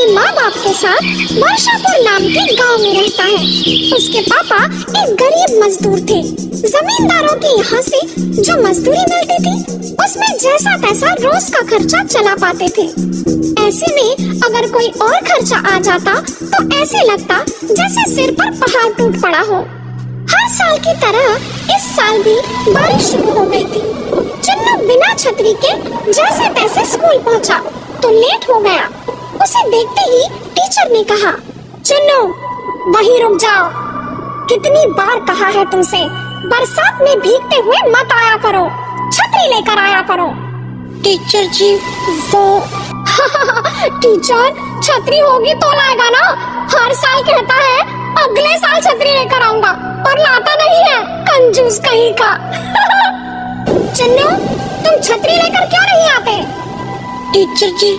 माँ बाप के साथ वर्षापुर नाम के गांव में रहता है। उसके पापा एक गरीब मजदूर थे। जमींदारों के यहाँ से जो मजदूरी मिलती थी उसमें जैसा तैसा रोज का खर्चा चला पाते थे। ऐसे में अगर कोई और खर्चा आ जाता तो ऐसे लगता जैसे सिर पर पहाड़ टूट पड़ा हो। हर साल की तरह इस साल भी बारिश शुरू हो गई थी। चन्नू बिना छतरी के जैसे तैसे स्कूल पहुंचा तो लेट हो गया। उसे देखते ही टीचर ने कहा, चन्नू वहीं रुक जाओ। कितनी बार कहा है तुमसे बरसात में भीगते हुए मत आया करो, छतरी लेकर आया करो। टीचर जी वो टीचर छतरी होगी तो लाएगा ना। हर साल कहता है अगले साल छतरी लेकर आऊंगा और लाता नहीं है, कंजूस कहीं का। चन्नू तुम छतरी लेकर क्यों नहीं आते? टीचर जी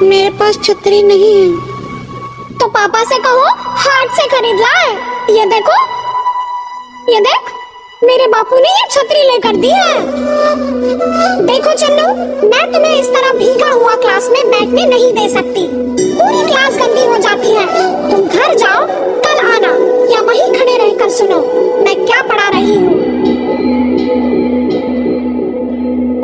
मेरे पास छतरी नहीं है। तो पापा से कहो हाट से खरीद लाए। ये देखो, ये देख, मेरे बापू ने ये छतरी लेकर दी है। देखो चन्नू, मैं तुम्हें इस तरह भीगा हुआ क्लास में बैठने नहीं दे सकती। पूरी क्लास गंदी हो जाती है। तुम घर जाओ, कल आना या वहीं खड़े रहकर सुनो मैं क्या पढ़ा रही हूँ।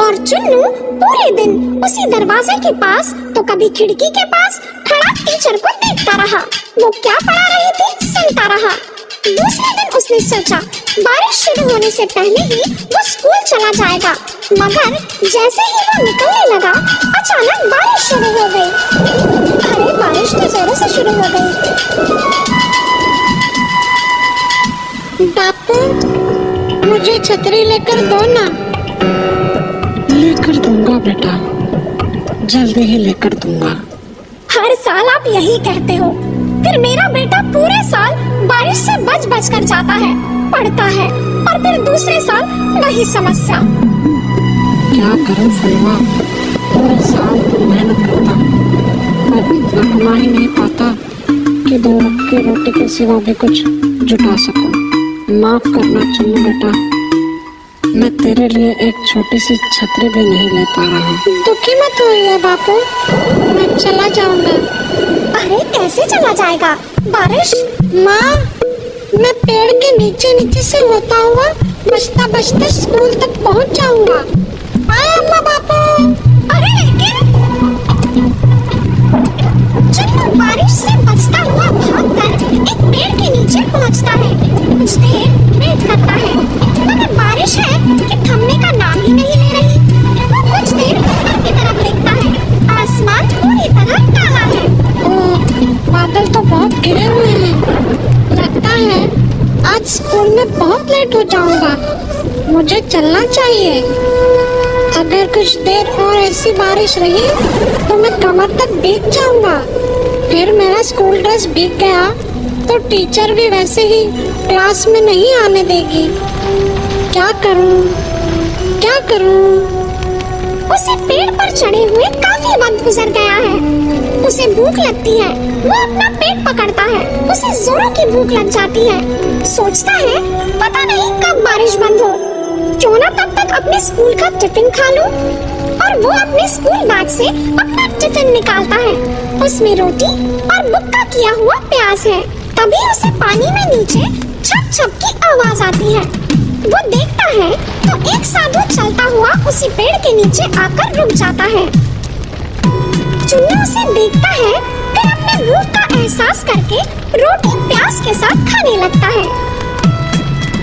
और चुन्नू पूरे दिन उसी दरवाजे के पास तो कभी खिड़की के पास खड़ा टीचर को देखता रहा। वो क्या पढ़ा रही थी सुनता रहा। दूसरे दिन उसने सोचा बारिश शुरू होने से पहले ही वो स्कूल चला जाएगा, मगर जैसे ही वो निकलने लगा अचानक बारिश शुरू हो गई। अरे बारिश तो जोरों से शुरू हो गई। बापू मुझे छतरी लेकर दो ना। लेकर दूंगा बेटा, जल्दी ही लेकर दूंगा। हर साल आप यही कहते हो, फिर मेरा बेटा पूरे साल बारिश से बच बच कर जाता है, पढ़ता है और फिर दूसरे साल वही समस्या। क्या करूं फलवा, पूरे साल मेहनत करता पर इतना कमा ही नहीं पाता कि दो वक्त की रोटी के सिवा भी कुछ जुटा सकूं। माफ करना चन्नू बेटा, मैं तेरे लिए एक छोटी सी छतरी भी नहीं ले पा रहा हूँ। दुखी मत होइए बापू, मैं चला जाऊंगा। अरे कैसे चला जाएगा? बारिश माँ, मैं पेड़ के नीचे नीचे से होता हुआ बचता बचता स्कूल तक पहुँच जाऊंगा। अम्मा बापू। अरे लेकिन चन्नू बारिश से बचता हुआ भागकर एक पेड़ के नीचे पहुँचता है। कुछ देर वेट करता है, मगर बारिश है कि थमने का नाम ही नहीं ले रही। वो कुछ देर ऊपर की तरफ देखता है, आसमान पूरी तरह काला है। बादल तो बहुत घिरे हुए हैं। लगता है आज स्कूल में बहुत लेट हो जाऊंगा। मुझे चलना चाहिए। अगर कुछ देर और ऐसी बारिश रही तो मैं कमर तक भीग जाऊंगा। फिर मेरा स्कूल ड्रेस भीग गया तो टीचर भी वैसे ही क्लास में नहीं आने देगी। क्या करूं, क्या करूं? उसे पेड़ पर चढ़े हुए काफी वक्त गुजर गया है। उसे भूख लगती है, वो अपना पेट पकड़ता है। उसे जोरों की भूख लग जाती है। सोचता है पता नहीं कब बारिश बंद हो, क्यों ना तब तक अपने स्कूल का टिफिन खा लूं। और वो अपने स्कूल बैग से अपना टिफिन निकालता है। उसमें रोटी और बुक्का किया हुआ प्याज है। तभी उसे पानी में नीचे छप छप की आवाज आती है। वो देखता है तो एक साधु चलता हुआ उसी पेड़ के नीचे आकर रुक जाता है। चुन्नू उसे देखता है, फिर अपने भूख का एहसास करके रोटी प्याज के साथ खाने लगता है।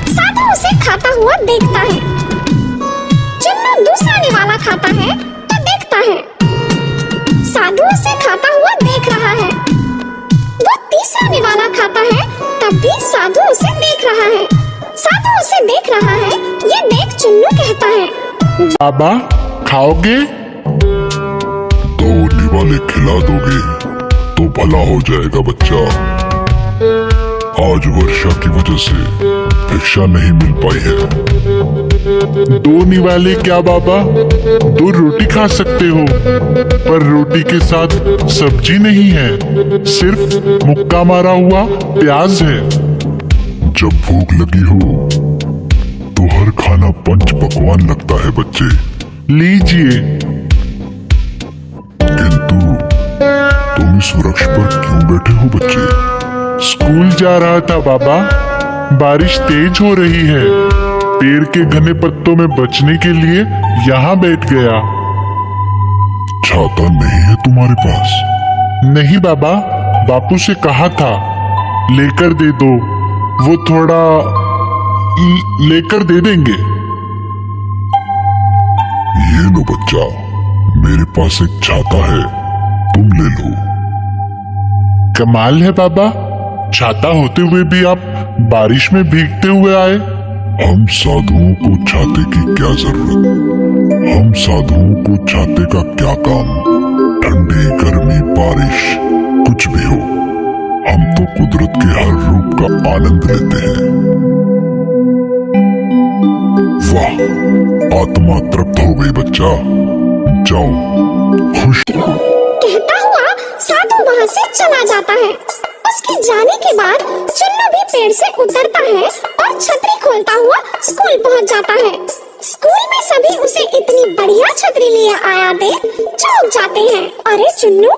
साधु उसे खाता हुआ देखता है। चुन्नू दूसरा निवाला खाता है तो देखता है साधु उसे खाता हुआ देख रहा है। वो तीसरा निवाला खाता है, तब भी साधु उसे देख रहा है। साधु उसे देख रहा है, ये देख चुन्नू कहता है, बाबा खाओगे? दो निवाले खिला दोगे तो भला हो जाएगा बच्चा। आज वर्षा की वजह से भिक्षा नहीं मिल पाई है। दो निवाले क्या बाबा, दो रोटी खा सकते हो, पर रोटी के साथ सब्जी नहीं है, सिर्फ मुक्का मारा हुआ प्याज है। जब भूख लगी हो तो हर खाना पंच पकवान लगता है बच्चे। लीजिए। किंतु तुम इस वृक्ष पर क्यों बैठे हो बच्चे? स्कूल जा रहा था बाबा। बारिश तेज हो रही है। पेड़ के घने पत्तों में बचने के लिए यहाँ बैठ गया। छाता नहीं है तुम्हारे पास? नहीं बाबा, बापू से कहा था लेकर दे दो, वो थोड़ा लेकर दे देंगे। ये लो बच्चा, मेरे पास एक छाता है, तुम ले लो। कमाल है बाबा, छाता होते हुए भी आप बारिश में भीगते हुए आए। हम साधुओं को छाते की क्या जरूरत? हम साधुओं को छाते का क्या काम? ठंडी गर्मी बारिश कुछ भी हो, हम तो कुदरत के हर रूप का आनंद लेते हैं। वाह, आत्मा तृप्त हो गई बच्चा, जाओ खुश रहो। कहता हुआ साधु वहाँ से चला जाता है। उसके जाने के बाद चुन्नू भी पेड़ से उतरता है और छतरी खोलता हुआ स्कूल पहुँच जाता है। स्कूल में सभी उसे इतनी बढ़िया छतरी लिए आया देख चौंक जाते हैं। अरे चुन्नू,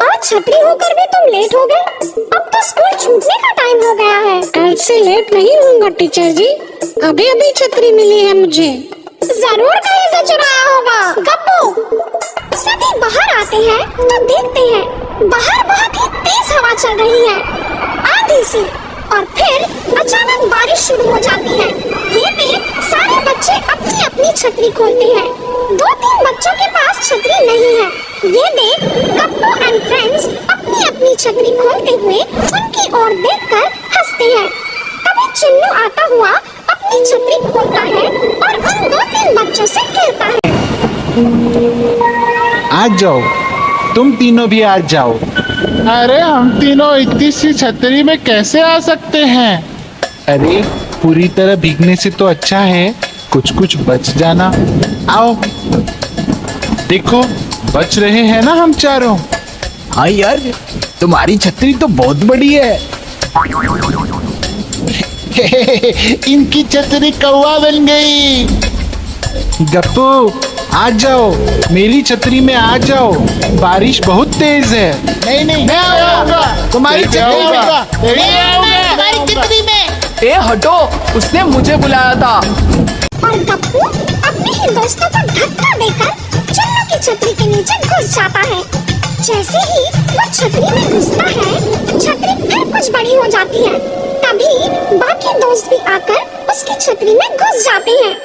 आज छतरी होकर भी तुम लेट हो गए। अब तो स्कूल छूटने का टाइम हो गया है। कल से लेट नहीं होऊंगा टीचर जी, अभी अभी छतरी मिली है मुझे। जरूर कहीं से चुराया होगा गप्पू। सभी बाहर आते हैं तो देखते हैं बाहर बहुत ही तेज हवा चल रही है, आंधी सी, और फिर अचानक बारिश शुरू हो जाती है। ये देख सारे बच्चे अपनी अपनी छतरी खोलते हैं। 2-3 बच्चों के पास छतरी नहीं है। ये देख गप्पू एंड फ्रेंड्स अपनी अपनी छतरी खोलते हुए उनकी ओर देखकर हंसते हैं। तभी चुन्नू आता हुआ अपनी छतरी खोलता है और उन 2-3 बच्चों से कहता है, आ जाओ, तुम तीनों भी आ जाओ। अरे हम तीनों इतनी सी छतरी में कैसे आ सकते हैं? अरे पूरी तरह भीगने से तो अच्छा है कुछ कुछ बच जाना। आओ, देखो बच रहे हैं ना हम चारों। हाँ यार, तुम्हारी छतरी तो बहुत बड़ी है। इनकी छतरी कौवा बन गई। गप्पू आ जाओ, मेरी छतरी में आ जाओ, बारिश बहुत तेज है। नहीं नहीं, मैं आऊंगा तुम्हारी छतरी में। तुम्हारी छतरी में। ए हटो, उसने मुझे बुलाया था। और गप्पू अपने ही दोस्तों को धक्का देकर चुन्नू की छतरी के नीचे घुस जाता है। जैसे ही वो छतरी में घुसता है, छतरी फिर कुछ बड़ी हो जाती है। तभी बाकी दोस्त भी आकर उसकी छतरी में घुस जाते हैं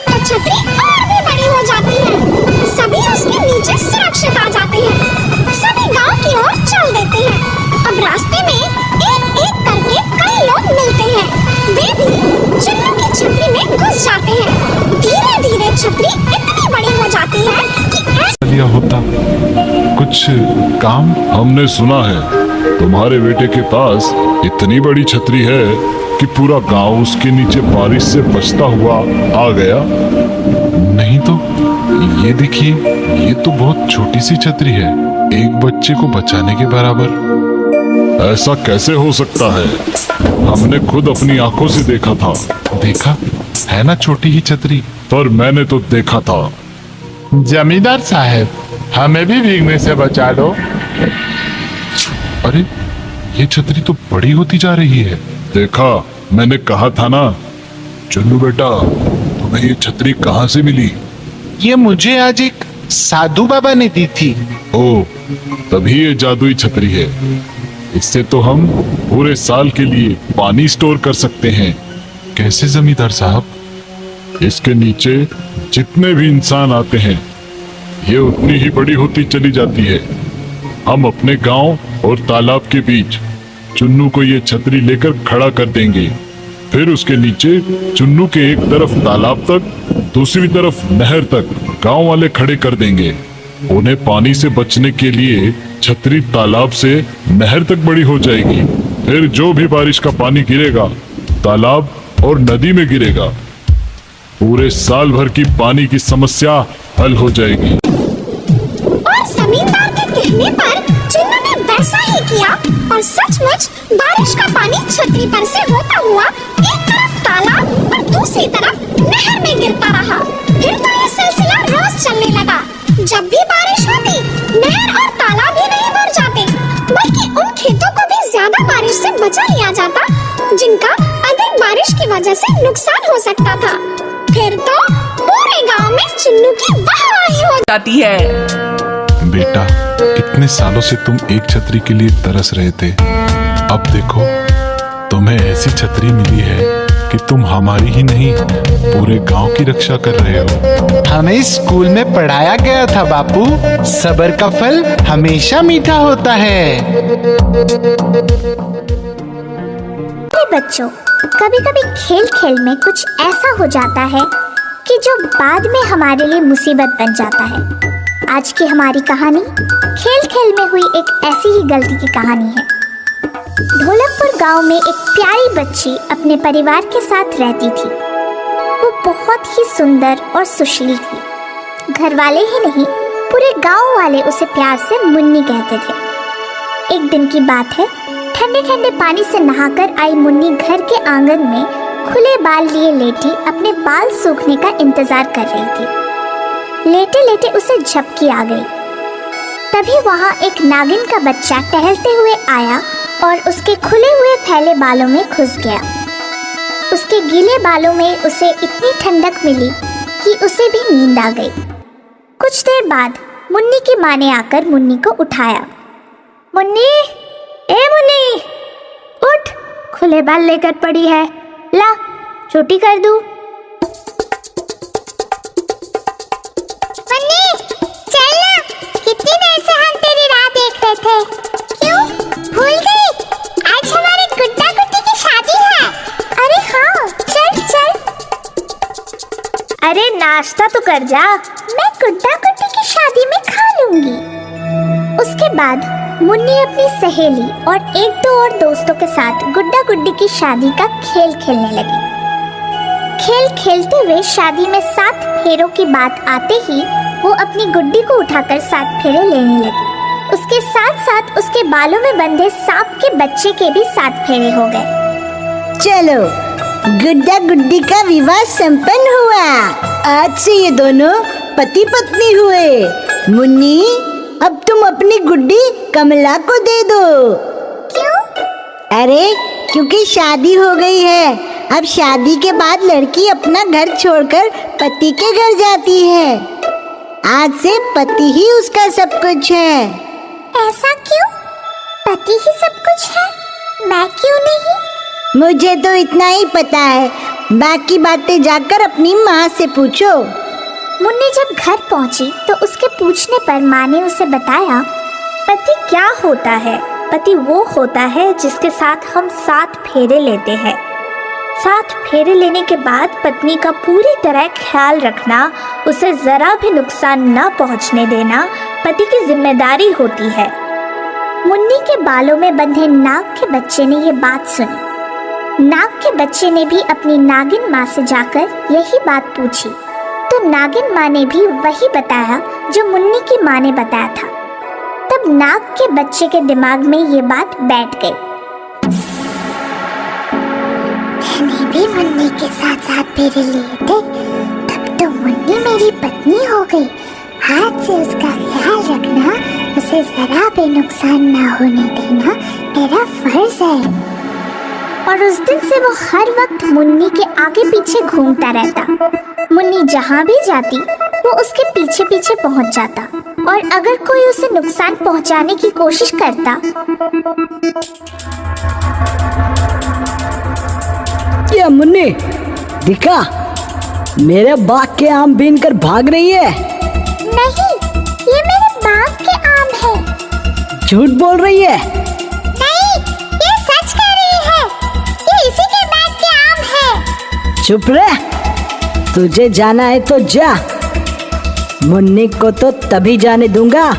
तो छतरी और भी बड़ी हो जाती है। सभी उसके नीचे सुरक्षित आ जाते हैं। सभी गांव की ओर चल देते हैं। अब रास्ते में एक एक करके कई लोग मिलते हैं। वे भी चुन्नू की छतरी में घुस जाते हैं। धीरे धीरे छतरी इतनी बड़ी हो जाती है कि लिया होता कुछ काम। हमने सुना है तुम्हारे बेटे के पास इतनी बड़ी छतरी है कि पूरा गांव उसके नीचे बारिश से बचता हुआ आ गया। नहीं तो ये देखिए, ये तो बहुत छोटी सी छतरी है, एक बच्चे को बचाने के बराबर। ऐसा कैसे हो सकता है? हमने खुद अपनी आंखों से देखा था। देखा है ना छोटी ही छतरी, पर मैंने तो देखा था। जमींदार साहब, हमें भी भीगने से बचा लो। अरे ये छतरी तो बड़ी होती जा रही है। देखा, मैंने कहा था ना। चुन्नू बेटा, तुम्हें ये छतरी कहाँ से मिली? ये मुझे आज एक साधु बाबा ने दी थी। ओ, तभी ये जादुई छतरी है। इससे तो हम पूरे साल के लिए पानी स्टोर कर सकते हैं। कैसे जमींदार साहब? इसके नीचे जितने भी इंसान आते हैं, ये उतनी ही बड़ी होती चली जाती है। हम अपने गांव और तालाब के बीच चुन्नू को ये छतरी लेकर खड़ा कर देंगे। फिर उसके नीचे चुन्नू के एक तरफ तालाब तक, दूसरी तरफ नहर तक गांव वाले खड़े कर देंगे। उन्हें पानी से बचने के लिए छतरी तालाब से नहर तक बड़ी हो जाएगी। फिर जो भी बारिश का पानी गिरेगा, तालाब और नदी में गिरेगा। पूरे साल भर की पानी की समस्या हल हो जाएगी। और जमींदार के कहने पर चुन्नू ने वैसा ही किया और सचमुच बारिश का पानी छतरी पर से होता हुआ एक तरफ तालाब और दूसरी तरफ नहर में गिरता रहा। फिर तो ये सिलसिला रोज चलने लगा। जब भी बारिश होती, नहर और तालाब ही नहीं भर जाते, बचा लिया जाता जिनका अधिक बारिश की वजह से नुकसान हो सकता था, फिर तो पूरे गांव में चुन्नू की वाहवाही हो जाती है। बेटा, इतने सालों से तुम एक छतरी के लिए तरस रहे थे। अब देखो, तुम्हें ऐसी छतरी मिली है कि तुम हमारी ही नहीं पूरे गांव की रक्षा कर रहे हो। हमें स्कूल में पढ़ाया गया था बापू, सब्र का फल हमेशा मीठा होता है। बच्चों, कभी कभी खेल खेल में कुछ ऐसा हो जाता है कि जो बाद में हमारे लिए मुसीबत बन जाता है। आज की हमारी कहानी खेल खेल में हुई एक ऐसी ही गलती की कहानी है। ढोलकपुर गांव में एक प्यारी बच्ची अपने परिवार के साथ रहती थी। वो बहुत ही सुंदर और सुशील थी। घर वाले ही नहीं, पूरे गांव वाले उसे प्यार से मुन्नी कहते थे। एक दिन की बात है, ठंडे ठंडे पानी से नहाकर आई मुन्नी घर के आंगन में खुले बाल लिए लेटी अपने बाल सूखने का इंतजार कर रही थी। लेटे लेटे उसे झपकी आ गई। तभी वहां एक नागिन का बच्चा टहलते हुए आया और उसके खुले हुए फैले बालों में घुस गया। उसके गीले बालों में उसे इतनी ठंडक मिली कि उसे भी नींद आ गई। कुछ देर बाद मुन्नी की माँ ने आकर मुन्नी को उठाया। मुन्नी, ए मुन्नी, उठ, खुले बाल लेकर पड़ी है, ला छोटी कर दूं। मुन्नी, चल ना, कितनी देर से हम तेरी राह देख रहे थे। क्यों, भूल गई? आज हमारे गुड्डा गुड्डी की शादी है। अरे हाँ, चल चल। अरे नाश्ता तो कर जा। मैं गुड्डा गुड्डी की शादी में खा लूंगी। उसके बाद मुन्नी अपनी सहेली और एक दो और दोस्तों के साथ गुड्डा गुड्डी की शादी का खेल खेलने लगी। खेल खेलते हुए शादी में 7 फेरों की बात आते ही वो अपनी गुड्डी को उठाकर 7 फेरे लेने लगी। उसके साथ साथ उसके बालों में बंधे सांप के बच्चे के भी 7 फेरे हो गए। चलो, गुड्डा गुड्डी का विवाह संपन्न हुआ। आज से ये दोनों पति पत्नी हुए। मुन्नी, अब तुम अपनी गुड्डी कमला को दे दो। क्यों? अरे क्योंकि शादी हो गई है। अब शादी के बाद लड़की अपना घर छोड़कर पति के घर जाती है। आज से पति ही उसका सब कुछ है। ऐसा क्यों? पति ही सब कुछ है, मैं क्यों नहीं? मुझे तो इतना ही पता है, बाकी बातें जाकर अपनी माँ से पूछो। मुन्नी जब घर पहुंची तो उसके पूछने पर माँ ने उसे बताया, पति क्या होता है? पति वो होता है जिसके साथ हम 7 फेरे लेते हैं। 7 फेरे लेने के बाद पत्नी का पूरी तरह ख्याल रखना, उसे जरा भी नुकसान न पहुंचने देना पति की जिम्मेदारी होती है। मुन्नी के बालों में बंधे नाग के बच्चे ने ये बात सुनी। नाग के बच्चे ने भी अपनी नागिन माँ से जाकर यही बात पूछी, तो नागिन माँ ने भी वही बताया जो मुन्नी की माँ ने बताया था। तब नाग के बच्चे के दिमाग में ये बात बैठ गई। मैंने भी मुन्नी के साथ 7 फेरे लिए थे, तब तो मुन्नी मेरी पत्नी हो गई। आज से उसका ख्याल रखना, उसे जरा भी नुकसान ना होने देना मेरा फर्ज है। और उस दिन से वो हर वक्त मुन्नी के आगे पीछे घूमता रहता। मुन्नी जहाँ भी जाती वो उसके पीछे पीछे पहुँच जाता, और अगर कोई उसे नुकसान पहुँचाने की कोशिश करता। क्या मुन्नी, दिखा, मेरे बाग के आम बीन कर भाग रही है। नहीं, ये मेरे बाग के आम है। झूठ बोल रही है। नहीं, ये सच कह रही है। ये इसी के बाग के आम है। चुप रह, तुझे जाना है तो जा। मुन्नी को तो तभी जाने दूंगा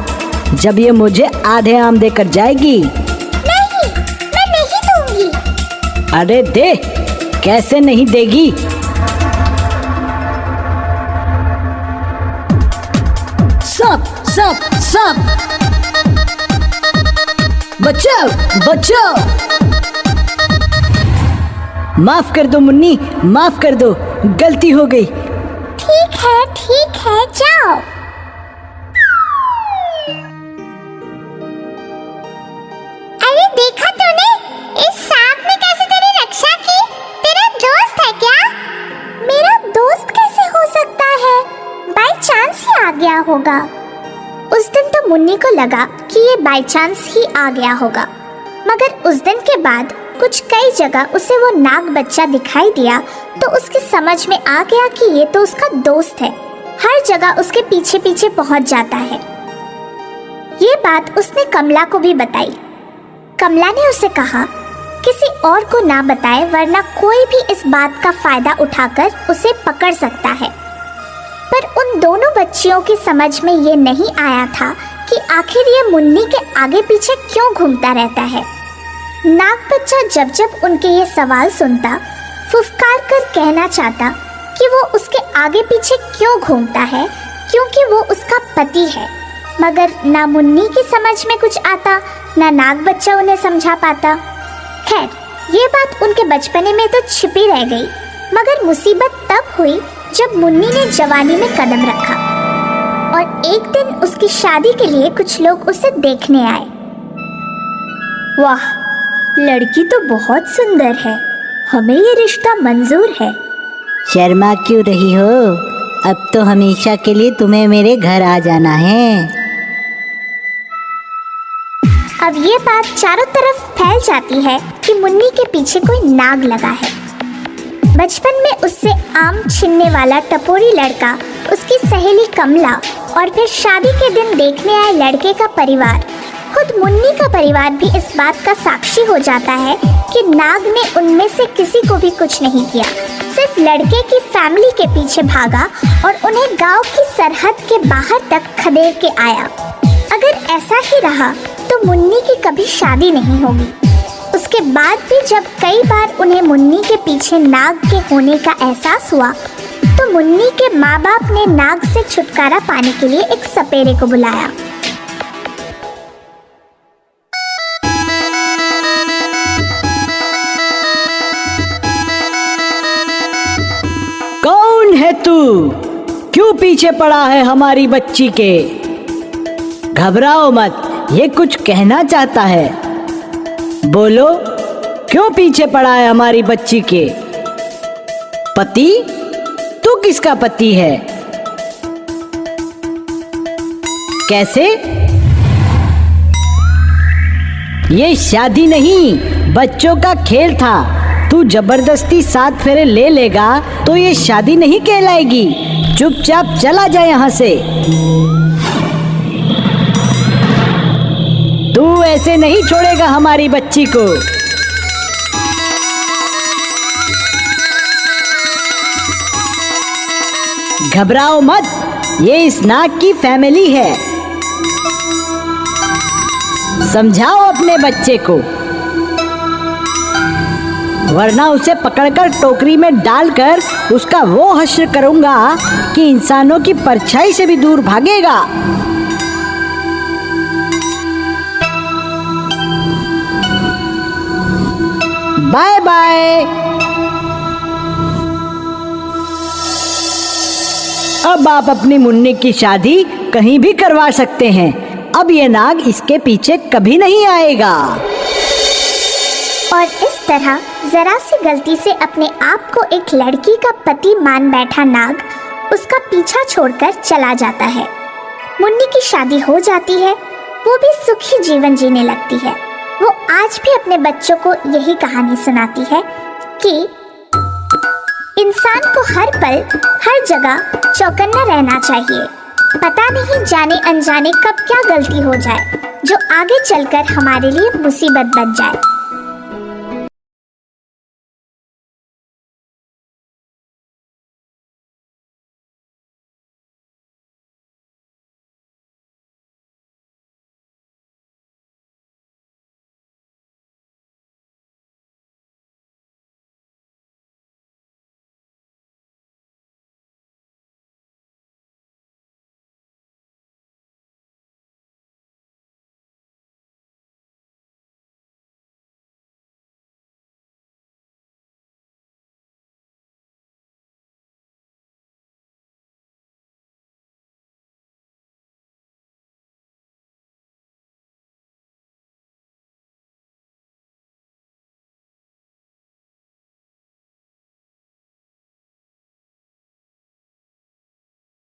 जब ये मुझे आधे आम देकर जाएगी। नहीं, मैं नहीं दूंगी। अरे दे, कैसे नहीं देगी? सब सब सब, बचाओ बचाओ। माफ कर दो मुन्नी, माफ कर दो, गलती हो गई। ठीक है, जाओ। अरे देखा तूने, इस होगा। उस दिन तो मुन्नी को लगा कि ये बाय चांस ही आ गया होगा, मगर उस दिन के बाद कुछ कई जगह उसे वो नाग बच्चा दिखाई दिया तो उसकी समझ में आ गया कि ये तो उसका दोस्त है, हर जगह उसके पीछे पीछे पहुंच जाता है। ये बात उसने कमला को भी बताई। कमला ने उसे कहा किसी और को ना बताए वरना कोई भी इस बात का फायदा उठाकर उसे पकड़ सकता है। पर उन दोनों बच्चियों की समझ में ये नहीं आया था कि आखिर ये मुन्नी के आगे पीछे क्यों घूमता रहता है। नाग बच्चा जब जब उनके ये सवाल सुनता, फुफकार कर कहना चाहता कि वो उसके आगे पीछे क्यों घूमता है, क्योंकि वो उसका पति है। मगर ना मुन्नी की समझ में कुछ आता, ना नाग बच्चा उन्हें समझा पाता। खैर, ये बात उनके बचपने में तो छिपी रह गई, मगर मुसीबत तब हुई जब मुन्नी ने जवानी में कदम रखा और एक दिन उसकी शादी के लिए कुछ लोग उसे देखने आए। वाह, लड़की तो बहुत सुंदर है, हमें ये रिश्ता मंजूर है। शर्मा क्यों रही हो? अब तो हमेशा के लिए तुम्हें मेरे घर आ जाना है। अब ये बात चारों तरफ फैल जाती है कि मुन्नी के पीछे कोई नाग लगा है। बचपन में उससे आम छीनने वाला टपोरी लड़का, उसकी सहेली कमला और फिर शादी के दिन देखने आए लड़के का परिवार, खुद मुन्नी का परिवार भी इस बात का साक्षी हो जाता है कि नाग ने उनमें से किसी को भी कुछ नहीं किया, सिर्फ लड़के की फैमिली के पीछे भागा और उन्हें गांव की सरहद के बाहर तक खदेड़ के आया। अगर ऐसा ही रहा तो मुन्नी की कभी शादी नहीं होगी। उसके बाद भी जब कई बार उन्हें मुन्नी के पीछे नाग के होने का एहसास हुआ तो मुन्नी के माँ बाप ने नाग से छुटकारा पाने के लिए एक सपेरे को बुलाया। कौन है तू? क्यों पीछे पड़ा है हमारी बच्ची के? घबराओ मत, ये कुछ कहना चाहता है। बोलो, क्यों पीछे पड़ा है हमारी बच्ची के? पति? तू किसका पति है? कैसे? ये शादी नहीं, बच्चों का खेल था। तू जबरदस्ती 7 फेरे ले लेगा तो ये शादी नहीं कहलाएगी। चुपचाप चला जा यहाँ से। तू ऐसे नहीं छोड़ेगा हमारी बच्ची को। घबराओ मत, ये इस नाग की फैमिली है। समझाओ अपने बच्चे को, वरना उसे पकड़कर टोकरी में डालकर उसका वो हश्र करूंगा कि इंसानों की परछाई से भी दूर भागेगा। Bye bye. अब आप अपनी मुन्नी की शादी कहीं भी करवा सकते हैं। अब ये नाग इसके पीछे कभी नहीं आएगा। और इस तरह जरा सी गलती से अपने आप को एक लड़की का पति मान बैठा नाग उसका पीछा छोड़कर चला जाता है। मुन्नी की शादी हो जाती है, वो भी सुखी जीवन जीने लगती है। वो आज भी अपने बच्चों को यही कहानी सुनाती है कि इंसान को हर पल हर जगह चौकन्ना रहना चाहिए। पता नहीं जाने अनजाने कब क्या गलती हो जाए जो आगे चलकर हमारे लिए मुसीबत बन जाए।